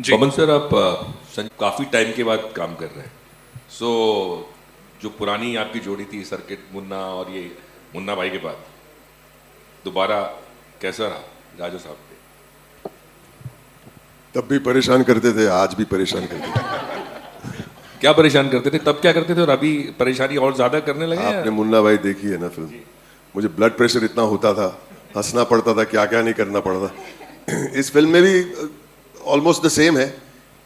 पवन sir, आप काफ़ी time के बाद काम कर रहे हैं। सो जो पुरानी आपकी जोड़ी थी सर्किट मुन्ना और ये मुन्ना भाई के बाद दोबारा कैसा रहा राजू साहब पे? तब भी परेशान करते थे, आज भी परेशान करते थे। क्या परेशान करते थे? तब क्या करते थे और अभी परेशानी और ज्यादा करने लगे हैं? आपने मुन्ना भाई देखी है ना फिल्म? मुझे ब्लड प्रेशर इतना होता था, हंसना पड़ता था, क्या क्या नहीं करना पड़ता। इस फिल्म में भी ऑलमोस्ट द सेम है।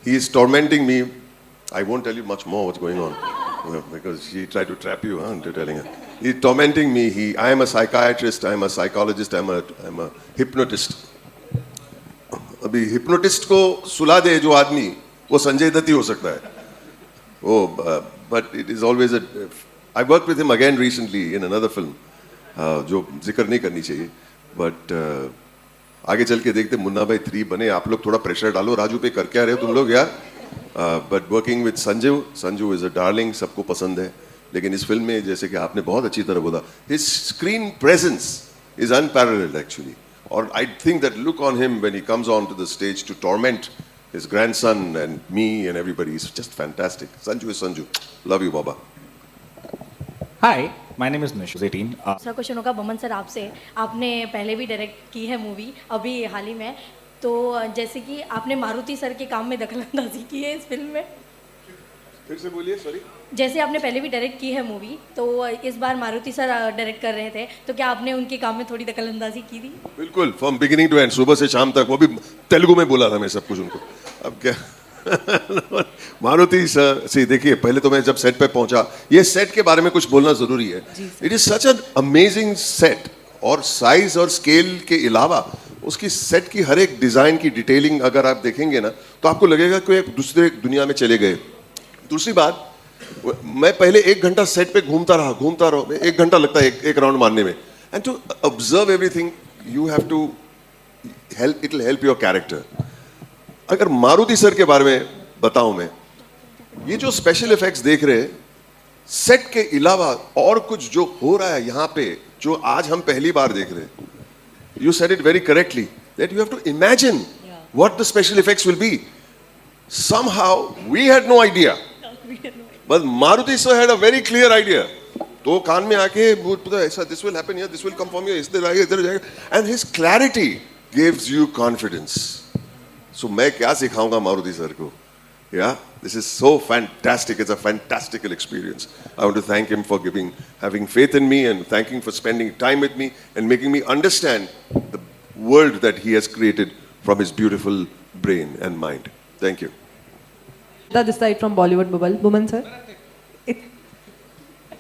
He is tormenting me. I won't tell you much more what's going on because she try to trap you into telling her. He is tormenting me. I am a psychiatrist, I am a psychologist, I am a hypnotist. अभी hypnotist को सुला दे जो आदमी, वो संजय दत्त ही हो सकता है। But it is always I worked with him again recently in another film, जो जिक्र नहीं करनी चाहिए, but आगे चल के देखते मुन्ना भाई 3 बने। आप लोग थोड़ा प्रेशर डालो राजू पे, कर क्या रहे हो तुम लोग यार? But working with Sanju is a darling, सबको पसंद है। लेकिन इस फिल्म में जैसे कि आपने बहुत अच्छी तरह बोला, his screen presence is unparalleled actually. और I think that look on him when he comes on to the stage to torment his grandson and me and everybody is just fantastic. Sanju is Sanju. Love you, Baba. Hi, my name is Nish, 18. दूसरा question होगा Boman sir आपसे। आपने पहले भी direct की है movie, अभी हाल ही में, तो जैसे कि आपने मारुति सर के काम में दखलंदाजी की है इस फिल्म में। फिर से बोलिए, सॉरी। जैसे आपने पहले भी डायरेक्ट की है मूवी, तो इस बार मारुति सर डायरेक्ट कर रहे थे, तो क्या आपने उनके काम में थोड़ी दखलंदाजी की थी? बिल्कुल, फ्रॉम बिगिनिंग टू एंड, सुबह से शाम तक। वो भी तेलुगु में बोला था मैं सब कुछ उनको। अब क्या मारुति सर से देखिए, पहले तो मैं जब सेट पे पहुंचा, ये सेट के बारे में कुछ बोलना जरूरी है। It is such an amazing set, और साइज और स्केल के अलावा उसकी सेट की हर एक डिजाइन की डिटेलिंग अगर आप देखेंगे ना, तो आपको लगेगा कि एक दूसरे दुनिया में चले गए। दूसरी बात, मैं पहले 1 घंटा सेट पे घूमता रहा, 1 घंटा लगता है एक राउंड मारने में। And to observe everything you have to help, it will help your character. अगर मारुति सर के बारे में बताऊं मैं, ये जो स्पेशल इफेक्ट्स देख रहे हैं, सेट के अलावा और कुछ जो हो रहा है यहाँ पे, जो आज हम पहली बार देख रहे हैं, you said it very correctly that you have to imagine what the special effects will be. Somehow we had no idea, but Maruti sir had a very clear idea. तो कान में आके ऐसा, this will happen here, this will come from here, इधर जाएगा, and his clarity gives you confidence. So मैं क्या सिखाऊंगा Maruti sir को? Yeah, this is so fantastic. It's a fantastical experience. I want to thank him for having faith in me, and thanking for spending time with me and making me understand the world that he has created from his beautiful brain and mind. Thank you. This side from Bollywood Bubble. Buman sir.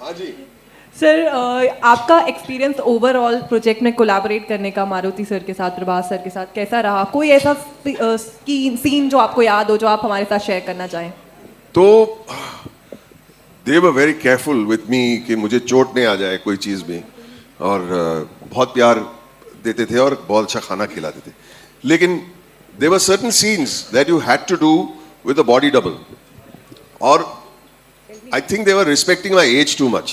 हाँ जी। Sir, आपका experience overall project में collaborate करने का Maruti sir के साथ, Prabhas sir के साथ कैसा रहा? कोई ऐसा सीन जो आपको याद हो, जो आप हमारे साथ शेयर करना चाहें? तो they were very careful with me कि मुझे चोट नहीं आ जाए कोई चीज़ में, और बहुत प्यार देते थे और बहुत अच्छा खाना खिलाते थे। लेकिन there were certain scenes that you had to do with a body double, और I think they were respecting my age too much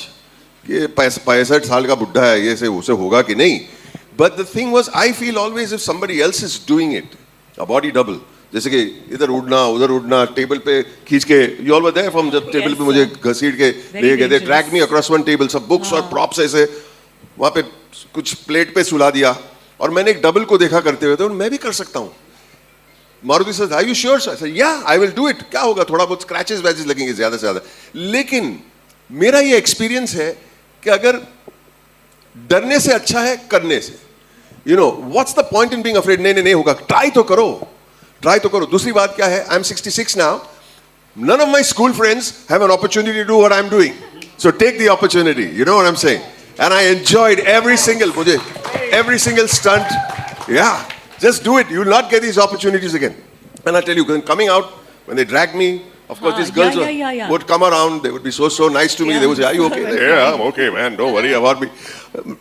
कि 65 साल का बुढ़ा है, ये से उसे होगा कि नहीं। But the thing was, I feel always if somebody else is doing it, a body double, जैसे कि इधर उड़ना उधर उड़ना, टेबल पे खींच के, you all were there from जब टेबल पे मुझे घसीट के ले गए थे, drag me across one table, सब बुक्स और प्रॉप्स ऐसे, वहाँ पे कुछ प्लेट पे सुला दिया, और मैंने एक डबल को देखा करते हुए, तो मैं भी कर सकता हूँ। Maruti sir, are you sure sir? Yeah, I will do it. क्या होगा, थोड़ा बहुत स्क्रैचेस वैचेस लगेंगे ज्यादा से ज्यादा, लेकिन मेरा ये एक्सपीरियंस है कि अगर डरने से अच्छा है करने से। You know what's the point in being afraid? नहीं होगा, ट्राई तो करो। दूसरी बात क्या है, I am 66 now, none of my school friends have an opportunity to do what I'm doing, so take the opportunity, you know what I'm saying? And I enjoyed every single stunt. Yeah, just do it. You will not get these opportunities again. And I tell you, coming out, when they dragged me, of course, these girls would come around. They would be so nice to me. They would say, "Are you okay?" Yeah, I'm okay, man. Don't worry about me.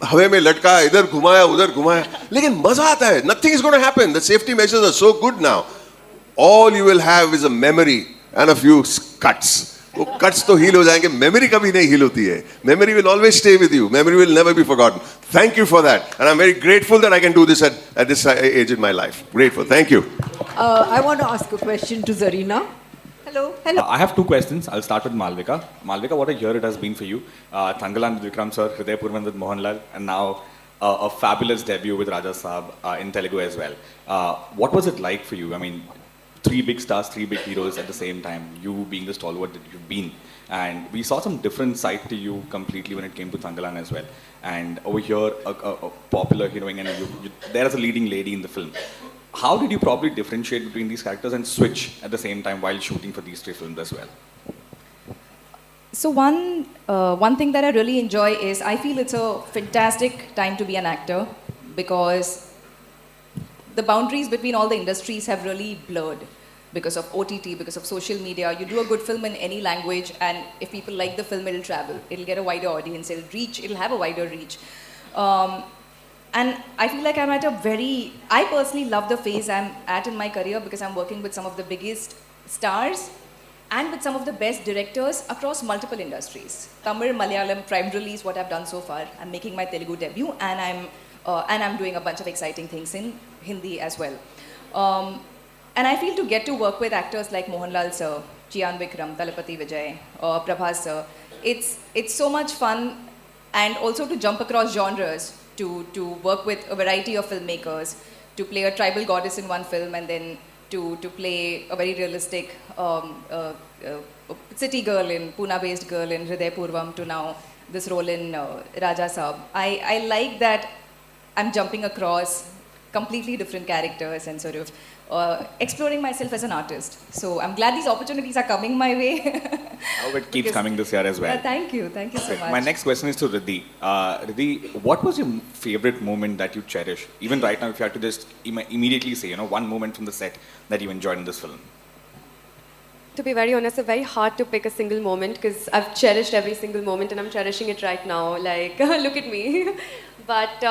हवे में लटका, इधर घुमाया, उधर घुमाया, लेकिन मजा आता है. Nothing is going to happen. The safety measures are so good now. All you will have is a memory and a few cuts. वो cuts तो heal हो जाएंगे, memory कभी नहीं heal होती है. Memory will always stay with you. Memory will never be forgotten. Thank you for that, and I'm very grateful that I can do this at this age in my life. Grateful. Thank you. I want to ask a question to Zarina. Hello. Hello. I have two questions. I'll start with Malvika. Malvika, what a year it has been for you. Thangalan with Vikram sir, Hriday Purvan with Mohanlal, and now a fabulous debut with Raja Saab in Telugu as well. What was it like for you? I mean, three big stars, three big heroes at the same time, you being the stalwart that you've been. And we saw some different side to you completely when it came to Thangalan as well. And over here, a popular heroine, and you there as a leading lady in the film. How did you probably differentiate between these characters and switch at the same time while shooting for these three films as well? So one thing that I really enjoy is I feel it's a fantastic time to be an actor because the boundaries between all the industries have really blurred because of OTT, because of social media. You do a good film in any language, and if people like the film, it'll travel. It'll get a wider audience. It'll have a wider reach. And I feel like I'm at a I personally love the phase I'm at in my career because I'm working with some of the biggest stars and with some of the best directors across multiple industries. Tamil, Malayalam, prime release, what I've done so far. I'm making my Telugu debut, and I'm doing a bunch of exciting things in Hindi as well. And I feel to get to work with actors like Mohanlal sir, Jian Vikram, Talapati Vijay, Prabhas sir, it's so much fun, and also to jump across genres, to work with a variety of filmmakers, to play a tribal goddess in one film and then to play a very realistic city girl in Pune-based girl in Hriday Purvam, to now this role in Raja Saab. I like that I'm jumping across completely different characters and sort of exploring myself as an artist. So I'm glad these opportunities are coming my way. I hope it keeps coming this year as well. Thank you so much. My next question is to Riddhi. Riddhi, what was your favorite moment that you cherish? Even right now, if you had to just immediately say, one moment from the set that you enjoyed in this film. To be very honest, it's very hard to pick a single moment because I've cherished every single moment and I'm cherishing it right now. Like, look at me. But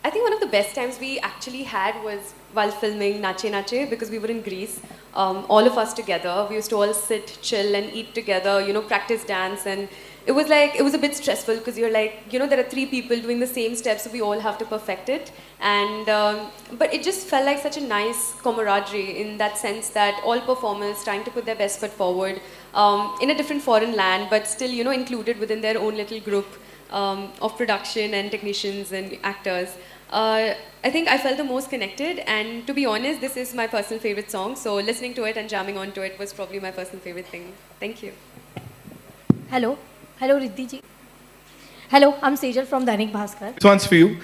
I think one of the best times we actually had was while filming Nache Nache, because we were in Greece, all of us together. We used to all sit, chill and eat together, practice dance. And it was a bit stressful because you're like, there are three people doing the same steps, so we all have to perfect it. And but it just felt like such a nice camaraderie in that sense that all performers trying to put their best foot forward in a different foreign land, but still, included within their own little group of production and technicians and actors. I think I felt the most connected, and to be honest, this is my personal favorite song, so listening to it and jamming onto it was probably my personal favorite thing. Thank you. Hello Riddhi ji. Hello, I'm Sejal from Dainik Bhaskar. This one's for you.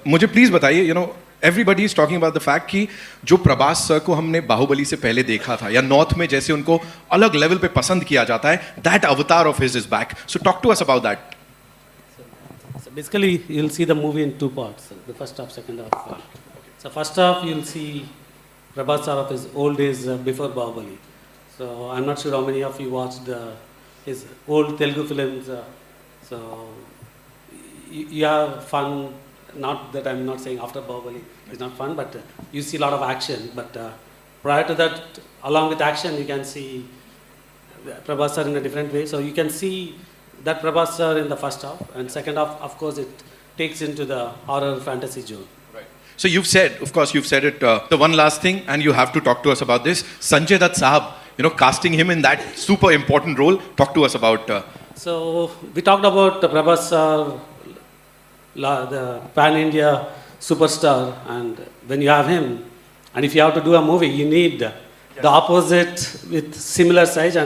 मुझे please बताइए, everybody is talking about the fact कि जो Prabhas sir को हमने बाहुबली से पहले देखा था या नॉर्थ में जैसे उनको अलग लेवल पे पसंद किया जाता है, that avatar of his is back. So talk to us about that. Basically, you'll see the movie in two parts, the first half, second half. So first half, you'll see Prabhas sir of his old days before Bahubali. So I'm not sure how many of you watched his old Telugu films. So you have fun, not that I'm not saying after Bahubali it's not fun, but you see a lot of action. But prior to that, along with action, you can see Prabhas sir in a different way. So you can see that Prabhas sir in the first half, and second half, of course, it takes into the horror fantasy zone. Right. So you've said it. The one last thing, and you have to talk to us about this. Sanjay Dutt Sahab, casting him in that super important role. Talk to us about. So we talked about Prabhas sir, the pan-India superstar, and when you have him, and if you have to do a movie, you need the opposite with similar size,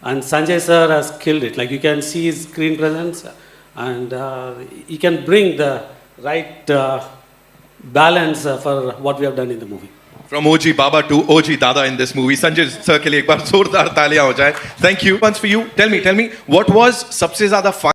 and Sanjay sir has killed it. Like, you can see his screen presence, and he can bring the right balance for what we have done in the movie. From OG Baba to OG Dada in this movie, Sanjay sir के लिए एक बार जोरदार तालियां हो जाए. Thank you. Once for you, tell me, what was सबसे ज़्यादा fun